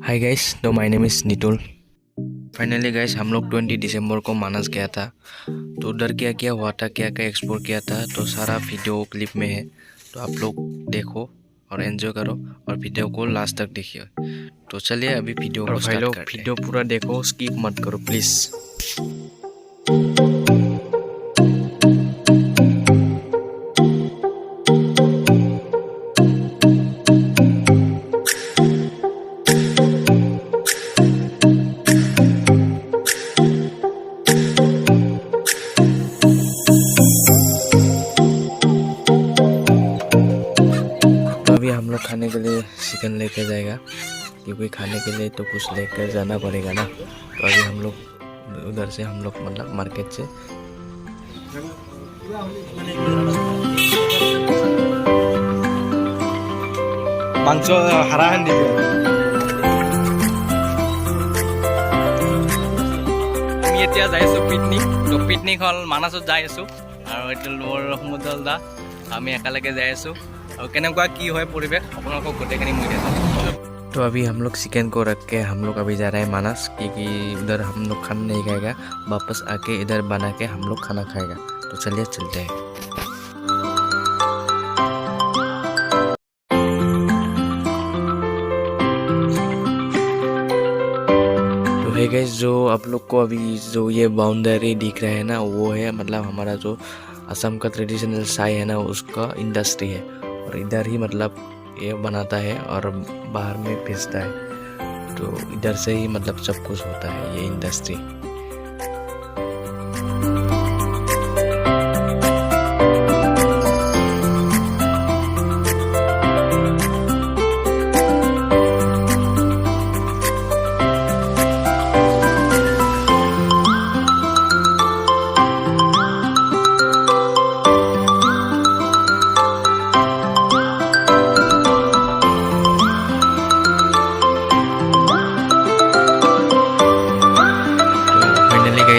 Hi guys, तो my name is Nitul. Finally guys हम लोग 20 दिसंबर को मानस गया था। तो उधर क्या क्या हुआ था, क्या क्या एक्सप्लोर किया था, तो सारा वीडियो क्लिप में है। तो आप लोग देखो और एंजॉय करो और वीडियो को लास्ट तक देखिए। तो चलिए अभी वीडियो को स्टार्ट करते हैं। वीडियो पूरा देखो, स्किप मत करो प्लीज़। हम लोग खाने के लिए चिकन लेके जाएगा, क्योंकि खाने के लिए तो कुछ लेकर जाना पड़ेगा ना। तो अभी हम लोग उधर से मतलब मार्केट से मांस हरा है আমি এতিয়া যাই আছো পিকনিক। তো পিকনিক হল মানাছত যাই আছো আৰু এইটো লোৱাৰ সমুদ্ৰ দা আমি একেলগে যাই আছো আৰু কেনেকুৱা কি হয় পৰিৱেশ আপোনালোকক গোটেইখিনি মই দেখাম। तो अभी हम लोग चिकन को रख के हम लोग अभी जा रहे हैं मानस, क्योंकि उधर हम लोग खाना नहीं खाएगा, वापस आके इधर बना के हम लोग खाना खाएगा। तो चलिए चलते हैं। तो है गाइस, जो आप लोग को अभी जो ये बाउंड्री दिख रहा है ना, वो है मतलब हमारा जो असम का ट्रेडिशनल चाय है ना, उसका इंडस्ट्री है। और इधर ही मतलब ये बनाता है और बाहर में बेचता है। तो इधर से ही मतलब सब कुछ होता है ये इंडस्ट्री।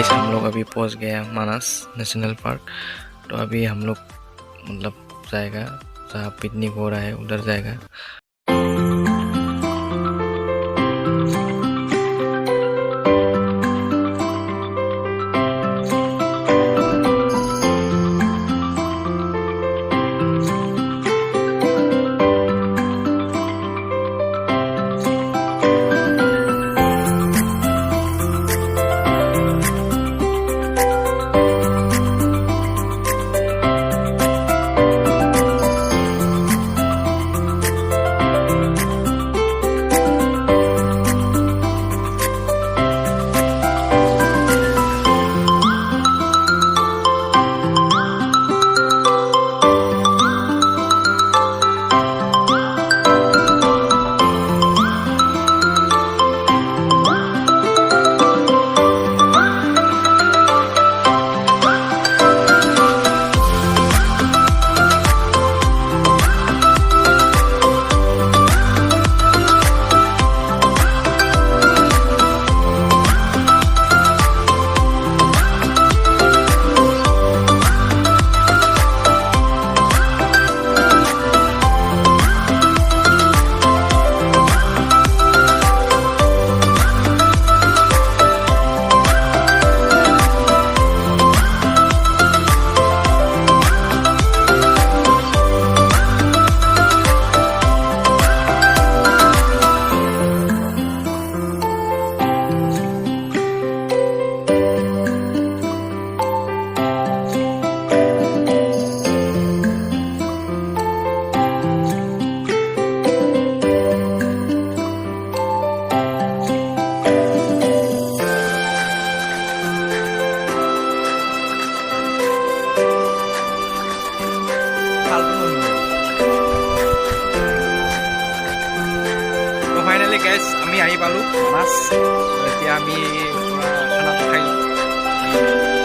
हम लोग अभी पहुंच गया मानस नेशनल पार्क। तो अभी हम लोग मतलब जाएगा जहाँ पिकनिक हो रहा है, उधर जाएगा। মাছ এতিয়া আমি খানাটো খাই লওঁ